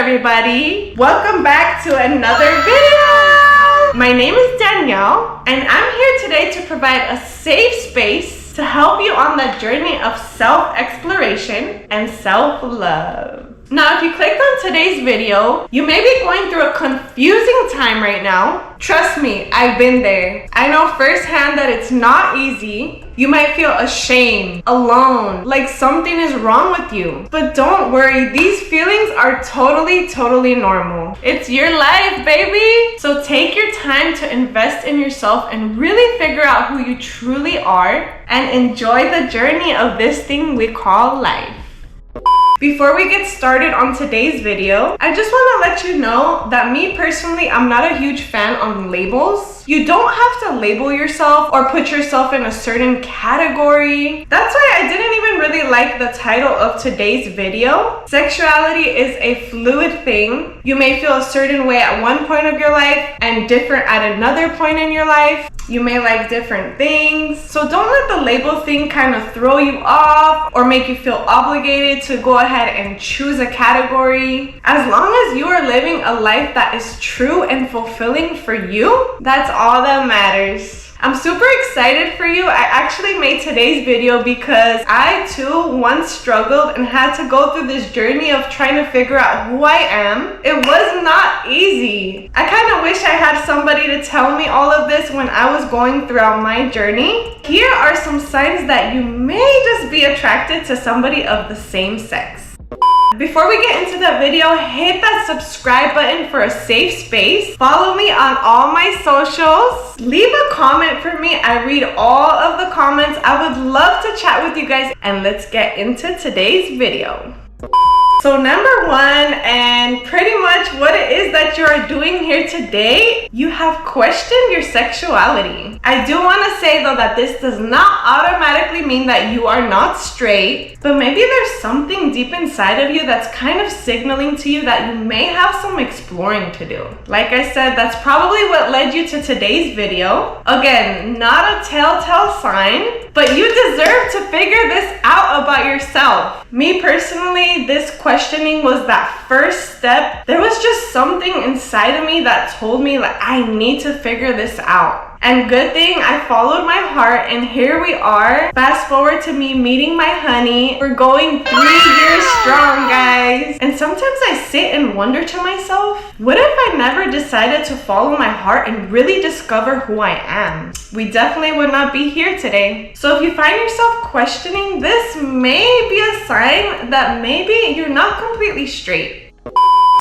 everybody! Welcome back to another video! My name is Danielle, and I'm here today to provide a safe space to help you on the journey of self-exploration and self-love. Now, if you clicked on today's video, you may be going through a confusing time right now. Trust me, I've been there. I know firsthand that it's not easy. You might feel ashamed, alone, like something is wrong with you. But don't worry, these feelings are totally normal. It's your life, baby! So take your time to invest in yourself and really figure out who you truly are and enjoy the journey of this thing we call life. Before we get started on today's video, I just want to let you know that me personally, I'm not a huge fan on labels. You don't have to label yourself or put yourself in a certain category. That's why I didn't even really like the title of today's video. Sexuality is a fluid thing. You may feel a certain way at one point of your life and different at another point in your life. You may like different things. So don't let the label thing kind of throw you off or make you feel obligated to go ahead and choose a category. As long as you are living a life that is true and fulfilling for you, that's all that matters. I'm super excited for you. I actually made today's video because I too once struggled and had to go through this journey of trying to figure out who I am. It was not easy. I kind of wish I had somebody to tell me all of this when I was going throughout my journey. Here are some signs that you may just be attracted to somebody of the same sex. Before we get into the video, hit that subscribe button for a safe space. Follow me on all my socials. Leave a comment for me. I read all of the comments. I would love to chat with you guys. And let's get into today's video. So number one, and pretty much what it is that you are doing here today, you have questioned your sexuality. I do want to say though that this does not automatically mean that you are not straight, but maybe there's something deep inside of you that's kind of signaling to you that you may have some exploring to do. Like I said, that's probably what led you to today's video. Again, not a telltale sign, but you deserve to figure this out about yourself. Me personally, this questioning was that first step. There was just something inside of me that told me like I need to figure this out. And good thing I followed my heart, and here we are. Fast forward to me meeting my honey. We're going 3 years strong, guys. And sometimes I sit and wonder to myself, what if I never decided to follow my heart and really discover who I am? We definitely would not be here today. So if you find yourself questioning, this may be a sign that maybe you're not completely straight.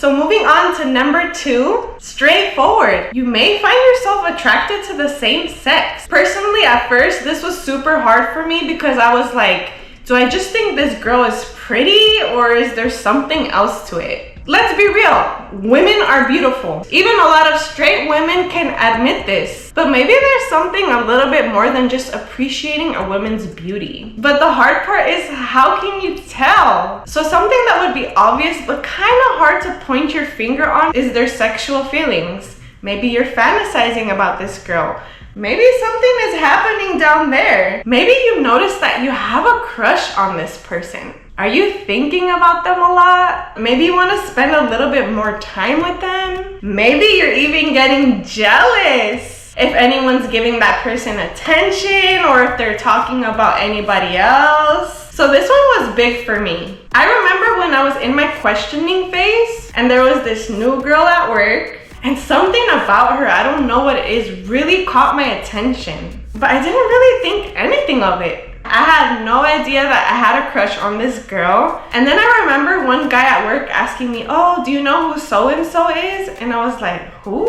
So moving on to number 2, straightforward. You may find yourself attracted to the same sex. Personally, at first, this was super hard for me because I was like, do I just think this girl is pretty or is there something else to it? Let's be real, women are beautiful. Even a lot of straight women can admit this. But maybe there's something a little bit more than just appreciating a woman's beauty. But the hard part is, how can you tell? So something that would be obvious but kind of hard to point your finger on is their sexual feelings. Maybe you're fantasizing about this girl. Maybe something is happening down there. Maybe you notice that you have a crush on this person. Are you thinking about them a lot? Maybe you want to spend a little bit more time with them. Maybe you're even getting jealous if anyone's giving that person attention or if they're talking about anybody else. So this one was big for me. I remember when I was in my questioning phase and there was this new girl at work and something about her, I don't know what it is, really caught my attention. But I didn't really think anything of it. I had no idea that I had a crush on this girl. And then I remember one guy at work asking me, oh, do you know who so-and-so is? And I was like, who?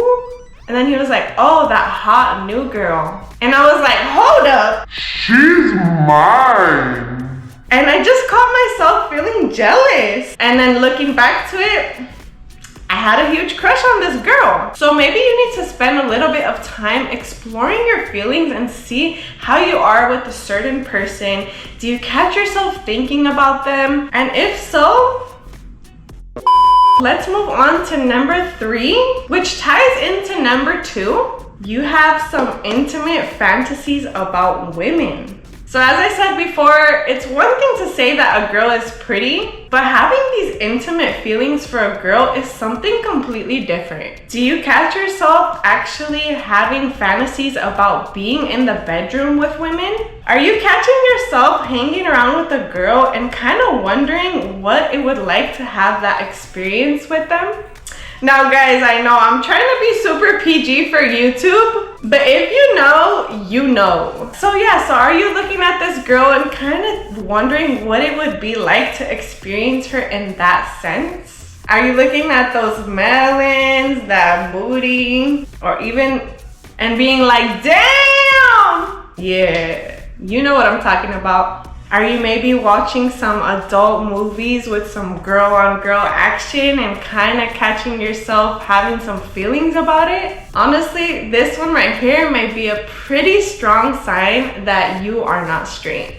And then he was like, oh, that hot new girl. And I was like, hold up. She's mine. And I just caught myself feeling jealous. And then looking back to it, I had a huge crush on this girl. So maybe you need to spend a little bit of time exploring your feelings and see how you are with a certain person. Do you catch yourself thinking about them? And if so, let's move on to number 3, which ties into number 2. You have some intimate fantasies about women. So as I said before, it's one thing to say that a girl is pretty, but having these intimate feelings for a girl is something completely different. Do you catch yourself actually having fantasies about being in the bedroom with women? Are you catching yourself hanging around with a girl and kind of wondering what it would like to have that experience with them? Now guys, I know I'm trying to be super PG for YouTube, but if you know, you know. So yeah, so are you looking at this girl and kind of wondering what it would be like to experience her in that sense? Are you looking at those melons, that booty, or even, and being like, damn! Yeah, you know what I'm talking about. Are you maybe watching some adult movies with some girl-on-girl action and kind of catching yourself having some feelings about it? Honestly, this one right here might be a pretty strong sign that you are not straight.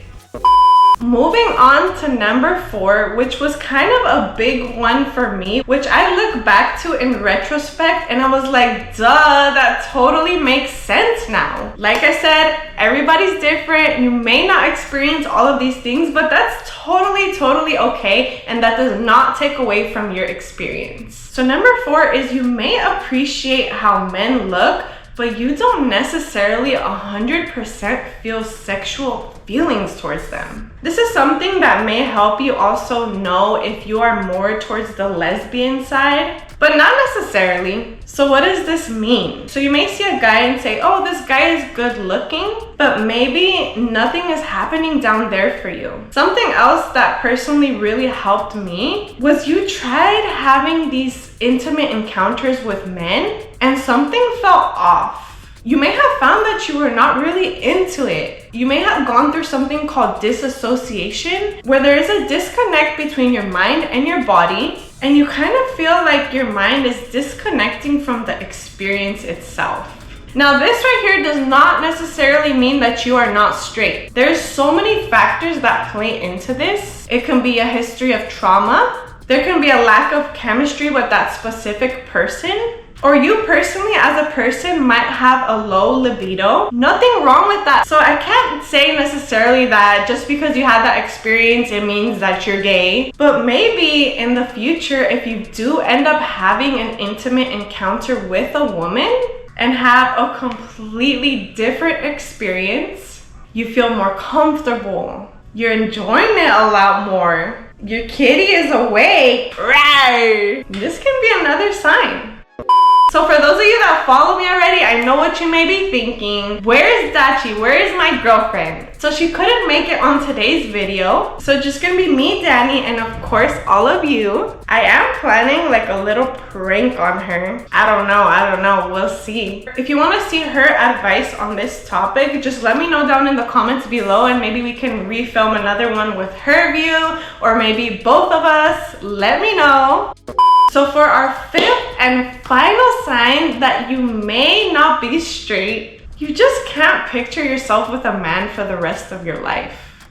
Moving on to number 4, which was kind of a big one for me, which I look back to in retrospect and I was like, duh, that totally makes sense now. Like I said, everybody's different. You may not experience all of these things, but that's totally okay, and that does not take away from your experience. So number 4 is you may appreciate how men look, but you don't necessarily 100% feel sexual feelings towards them. This is something that may help you also know if you are more towards the lesbian side, but not necessarily. So what does this mean? So you may see a guy and say, oh, this guy is good looking, but maybe nothing is happening down there for you. Something else that personally really helped me was you tried having these intimate encounters with men and something felt off. You may have found that you were not really into it. You may have gone through something called disassociation, where there is a disconnect between your mind and your body, and you kind of feel like your mind is disconnecting from the experience itself. Now, this right here does not necessarily mean that you are not straight. There's so many factors that play into this. It can be a history of trauma. There can be a lack of chemistry with that specific person. Or you personally as a person might have a low libido. Nothing wrong with that. So I can't say necessarily that just because you had that experience, it means that you're gay. But maybe in the future, if you do end up having an intimate encounter with a woman and have a completely different experience, you feel more comfortable. You're enjoying it a lot more. Your kitty is awake. Right. This can be another sign. So for those of you that follow me already, I know what you may be thinking. Where is Dachi? Where is my girlfriend? So she couldn't make it on today's video. So just gonna be me, Danny, and of course all of you. I am planning like a little prank on her. I don't know, we'll see. If you wanna see her advice on this topic, just let me know down in the comments below and maybe we can refilm another one with her view, or maybe both of us. Let me know. So for our 5th and final sign that you may not be straight, you just can't picture yourself with a man for the rest of your life.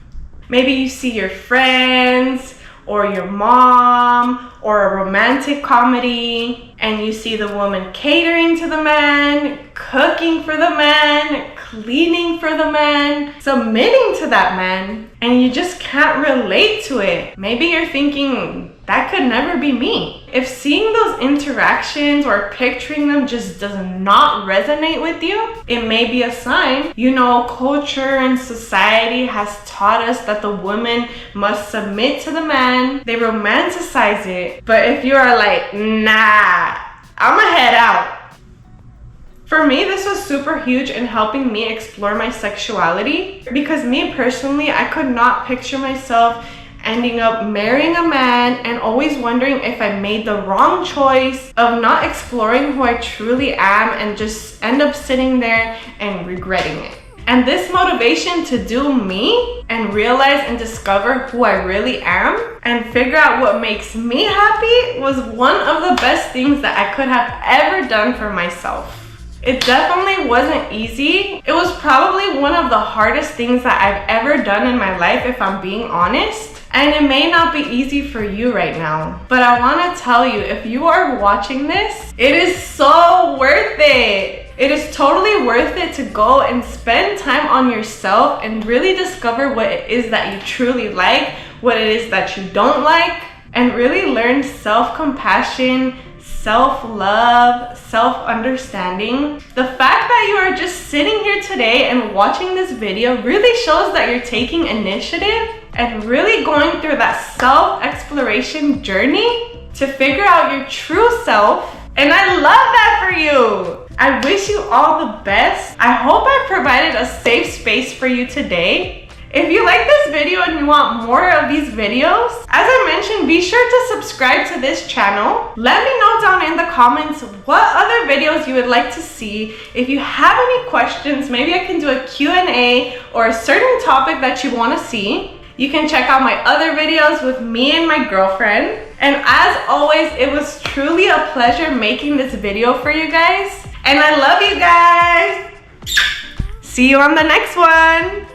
Maybe you see your friends or your mom or a romantic comedy and you see the woman catering to the man, cooking for the man, cleaning for the man, submitting to that man, and you just can't relate to it. Maybe you're thinking, that could never be me. If seeing those interactions or picturing them just does not resonate with you, it may be a sign. You know, culture and society has taught us that the woman must submit to the man. They romanticize it. But if you are like, nah, I'ma head out. For me, this was super huge in helping me explore my sexuality, because me personally, I could not picture myself ending up marrying a man and always wondering if I made the wrong choice of not exploring who I truly am and just end up sitting there and regretting it. And this motivation to do me and realize and discover who I really am and figure out what makes me happy was one of the best things that I could have ever done for myself. It definitely wasn't easy. It was probably one of the hardest things that I've ever done in my life, if I'm being honest. And it may not be easy for you right now. But I want to tell you, if you are watching this, it is so worth it. It is totally worth it to go and spend time on yourself and really discover what it is that you truly like, what it is that you don't like, and really learn self-compassion, self-love, self-understanding. The fact that you are just sitting here today and watching this video really shows that you're taking initiative and really going through that self-exploration journey to figure out your true self. And I love that for you. I wish you all the best. I hope I provided a safe space for you today. If you like this video and you want more of these videos, as I mentioned, be sure to subscribe to this channel. Let me know down in the comments what other videos you would like to see. If you have any questions, maybe I can do a Q&A or a certain topic that you want to see. You can check out my other videos with me and my girlfriend. And as always, it was truly a pleasure making this video for you guys. And I love you guys. See you on the next one.